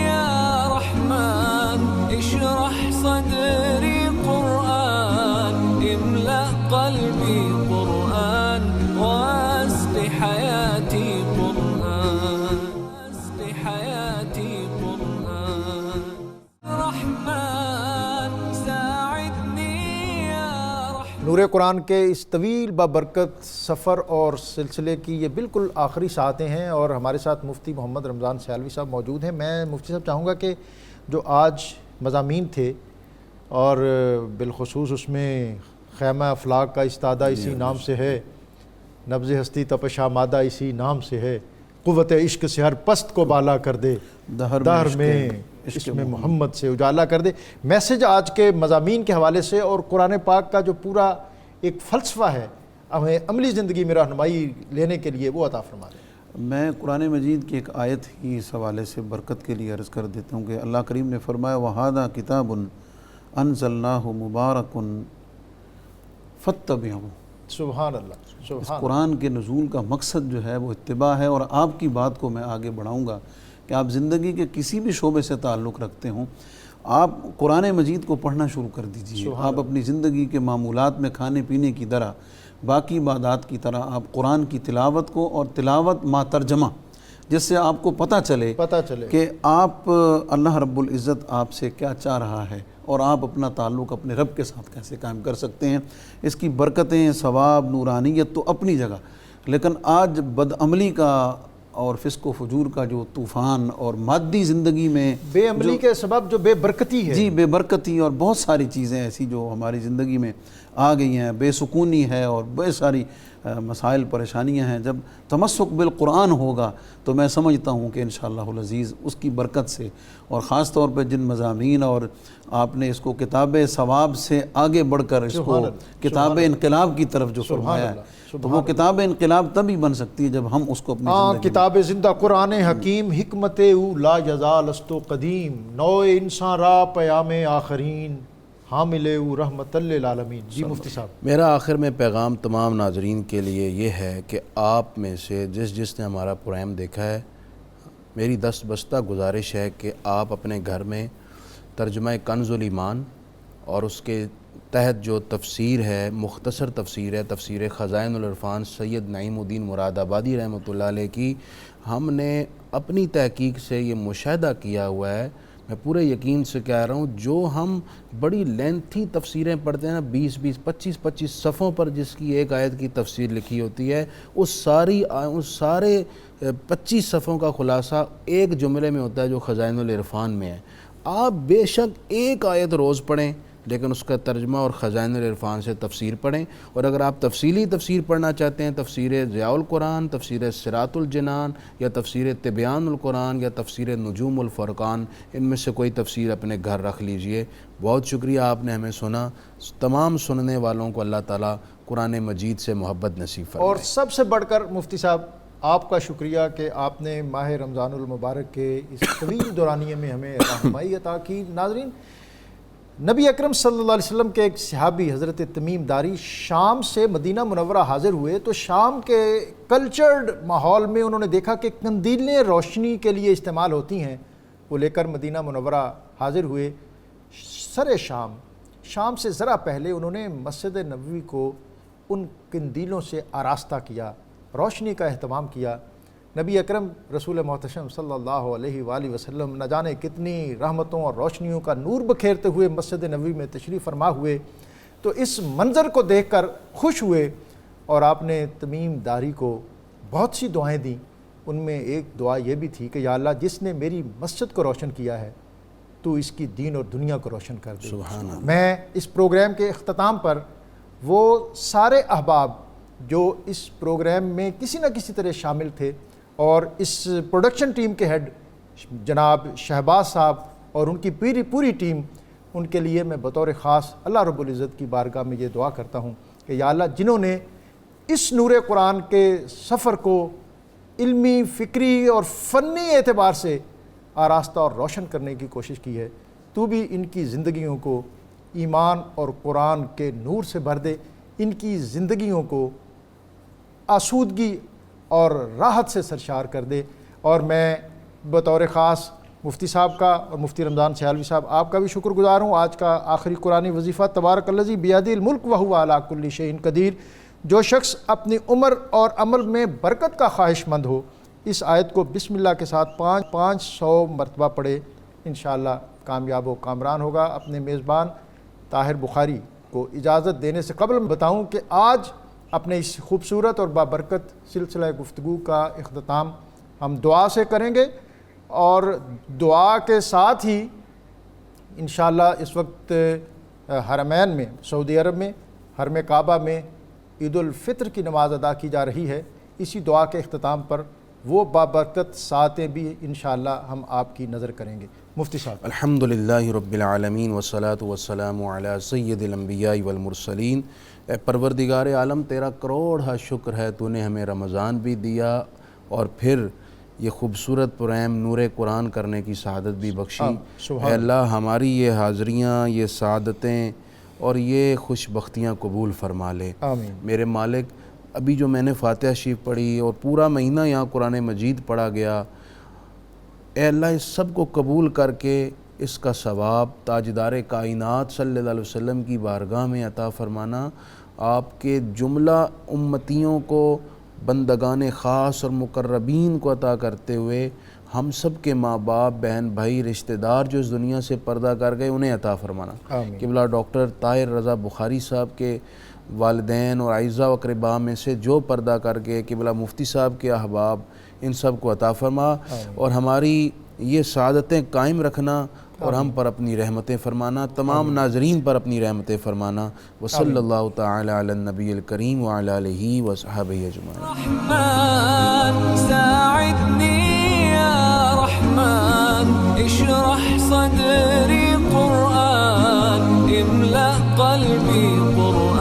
يا رحمن، اشرح صدري قرآن، املأ قلبي قرآن، واسق حياتي قرآن، واسق حياتي قرآن، رحمن ساعدني يا رحمن۔ نور قرآن کے اس طویل بابرکت سفر اور سلسلے کی یہ بالکل آخری ساعتیں ہیں، اور ہمارے ساتھ مفتی محمد رمضان سیالوی صاحب موجود ہیں۔ میں مفتی صاحب چاہوں گا کہ جو آج مضامین تھے اور بالخصوص اس میں خیمہ افلاک کا استادہ اسی نام سے ہے، نبض ہستی تپش آمادہ اسی نام سے ہے، قوت عشق سے ہر پست کو بالا کر دے، دہر میں عشق میں محمد سے اجالا کر دے۔ میسج آج کے مضامین کے حوالے سے اور قرآن پاک کا جو پورا ایک فلسفہ ہے ہمیں عملی زندگی میں رہنمائی لینے کے لیے وہ عطا فرما دیں۔ میں قرآن مجید کی ایک آیت ہی اس حوالے سے برکت کے لیے عرض کر دیتا ہوں کہ اللہ کریم نے فرمایا وَهَذَا کتاب انزلناہ مبارک فاتبعوہ۔ سبحان اللہ، اس سبحان قرآن کے نزول کا مقصد جو ہے وہ اتباع ہے، اور آپ کی بات کو میں آگے بڑھاؤں گا کہ آپ زندگی کے کسی بھی شعبے سے تعلق رکھتے ہوں، آپ قرآن مجید کو پڑھنا شروع کر دیجئے۔ آپ اپنی زندگی کے معمولات میں کھانے پینے کی طرح، باقی عبادات کی طرح آپ قرآن کی تلاوت کو، اور تلاوت ما ترجمہ، جس سے آپ کو پتہ چلے کہ آپ اللہ رب العزت آپ سے کیا چاہ رہا ہے، اور آپ اپنا تعلق اپنے رب کے ساتھ کیسے قائم کر سکتے ہیں۔ اس کی برکتیں، ثواب، نورانیت تو اپنی جگہ، لیکن آج بدعملی کا اور فسق و فجور کا جو طوفان اور مادی زندگی میں بے عملی کے سبب جو بے برکتی ہے، جی بے برکتی اور بہت ساری چیزیں ایسی جو ہماری زندگی میں آ گئی ہیں، بے سکونی ہے اور بہت ساری مسائل پریشانیاں ہیں، جب تمسک بالقرآن ہوگا تو میں سمجھتا ہوں کہ انشاءاللہ العزیز اس کی برکت سے، اور خاص طور پہ جن مضامین اور آپ نے اس کو کتاب ثواب سے آگے بڑھ کر اس کو کتاب انقلاب کی طرف جو فرمایا ہے، تو وہ کتاب انقلاب تبھی بن سکتی ہے جب ہم اس کو اپنی زندگی کتاب زندہ قرآن حکیم، حکمت او لا یزال است و قدیم، نو انسان را پیام آخرین، حامل او رحمت للعالمین۔ جی مفتی صاحب، میرا آخر میں پیغام تمام ناظرین کے لیے یہ ہے کہ آپ میں سے جس نے ہمارا پروگرام دیکھا ہے، میری دست بستہ گزارش ہے کہ آپ اپنے گھر میں ترجمہ کنز الایمان اور اس کے تحت جو تفسیر ہے، مختصر تفسیر ہے، تفسیر خزائن العرفان سید نعیم الدین مراد آبادی رحمۃ اللہ علیہ کی، ہم نے اپنی تحقیق سے یہ مشاہدہ کیا ہوا ہے، میں پورے یقین سے کہہ رہا ہوں، جو ہم بڑی لینتھی تفسیریں پڑھتے ہیں نا، 25 صفحوں پر جس کی ایک آیت کی تفسیر لکھی ہوتی ہے، اس سارے 25 صفحوں کا خلاصہ ایک جملے میں ہوتا ہے جو خزائن العرفان میں ہے۔ آپ بے شک ایک آیت روز پڑھیں، لیکن اس کا ترجمہ اور خزائن العرفان سے تفسیر پڑھیں، اور اگر آپ تفصیلی تفسیر پڑھنا چاہتے ہیں، تفسیر ضیاء القرآن، تفسیر صراط الجنان، یا تفسیر تبیان القرآن، یا تفسیر نجوم الفرقان، ان میں سے کوئی تفسیر اپنے گھر رکھ لیجئے۔ بہت شکریہ آپ نے ہمیں سنا۔ تمام سننے والوں کو اللہ تعالیٰ قرآن مجید سے محبت نصیب فرمائے۔ اور سب سے بڑھ کر مفتی صاحب آپ کا شکریہ کہ آپ نے ماہ رمضان المبارک کے اس طویل دورانیے میں ہمیں رہنمائی عطا کی۔ ناظرین، نبی اکرم صلی اللہ علیہ وسلم کے ایک صحابی حضرت تمیم داری شام سے مدینہ منورہ حاضر ہوئے، تو شام کے کلچرڈ ماحول میں انہوں نے دیکھا کہ قندیلیں روشنی کے لیے استعمال ہوتی ہیں، وہ لے کر مدینہ منورہ حاضر ہوئے۔ سر شام سے ذرا پہلے انہوں نے مسجد نبوی کو ان قندیلوں سے آراستہ کیا، روشنی کا اہتمام کیا۔ نبی اکرم رسول محتشم صلی اللہ علیہ وآلہ وسلم نہ جانے کتنی رحمتوں اور روشنیوں کا نور بکھیرتے ہوئے مسجد نبوی میں تشریف فرما ہوئے، تو اس منظر کو دیکھ کر خوش ہوئے، اور آپ نے تمیم داری کو بہت سی دعائیں دیں۔ ان میں ایک دعا یہ بھی تھی کہ یا اللہ، جس نے میری مسجد کو روشن کیا ہے تو اس کی دین اور دنیا کو روشن کر دے۔ سبحان اللہ۔ میں اس پروگرام کے اختتام پر وہ سارے احباب جو اس پروگرام میں کسی نہ کسی طرح شامل تھے، اور اس پروڈکشن ٹیم کے ہیڈ جناب شہباز صاحب اور ان کی پوری ٹیم، ان کے لیے میں بطور خاص اللہ رب العزت کی بارگاہ میں یہ دعا کرتا ہوں کہ یا اللہ، جنہوں نے اس نور قرآن کے سفر کو علمی، فکری اور فنی اعتبار سے آراستہ اور روشن کرنے کی کوشش کی ہے، تو بھی ان کی زندگیوں کو ایمان اور قرآن کے نور سے بھر دے، ان کی زندگیوں کو آسودگی اور راحت سے سرشار کر دے۔ اور میں بطور خاص مفتی صاحب کا اور مفتی رمضان سیالوی صاحب آپ کا بھی شکر گزار ہوں۔ آج کا آخری قرآنی وظیفہ تبارک الذی بیدہ الملک وہو علی کل شیء قدیر۔ جو شخص اپنی عمر اور عمل میں برکت کا خواہش مند ہو، اس آیت کو بسم اللہ کے ساتھ 500 مرتبہ پڑھے، انشاءاللہ کامیاب و کامران ہوگا۔ اپنے میزبان طاہر بخاری کو اجازت دینے سے قبل بتاؤں کہ آج اپنے اس خوبصورت اور بابرکت سلسلہ گفتگو کا اختتام ہم دعا سے کریں گے، اور دعا کے ساتھ ہی انشاءاللہ اس وقت حرمین میں سعودی عرب میں حرم کعبہ میں عید الفطر کی نماز ادا کی جا رہی ہے، اسی دعا کے اختتام پر وہ بابرکت ساعتیں بھی انشاءاللہ ہم آپ کی نظر کریں گے۔ مفتی صاحب۔ الحمدللہ رب العالمین والصلاة والسلام علی سید الانبیاء والمرسلین۔ اے پروردگار عالم، تیرا کروڑا شکر ہے، تو نے ہمیں رمضان بھی دیا اور پھر یہ خوبصورت پریم نور قرآن کرنے کی سعادت بھی بخشی۔ اے اللہ، ہماری یہ حاضریاں، یہ سعادتیں اور یہ خوش بختیاں قبول فرما لے۔ آمین۔ میرے مالک، ابھی جو میں نے فاتحہ شریف پڑھی اور پورا مہینہ یہاں قرآن مجید پڑھا گیا، اے اللہ اس سب کو قبول کر کے اس کا ثواب تاجدار کائنات صلی اللہ علیہ وسلم کی بارگاہ میں عطا فرمانا، آپ کے جملہ امتیوں کو، بندگان خاص اور مقربین کو عطا کرتے ہوئے ہم سب کے ماں باپ، بہن بھائی، رشتہ دار جو اس دنیا سے پردہ کر گئے انہیں عطا فرمانا۔ آمین۔ قبلہ ڈاکٹر طاہر رضا بخاری صاحب کے والدین اور اعزاء و اقرباء میں سے جو پردہ کر گئے، قبلہ مفتی صاحب کے احباب، ان سب کو عطا فرما اور ہماری یہ سعادتیں قائم رکھنا اور ہم پر اپنی رحمتیں فرمانا، تمام ناظرین پر اپنی رحمتیں فرمانا۔ وصلی اللہ تعالی علی النبی الکریم وعلی آلہ وصحبہ اجمعین۔ رحمن ساعدني يا رحمن، اشرح صدري قرآن، املأ قلبي قرآن.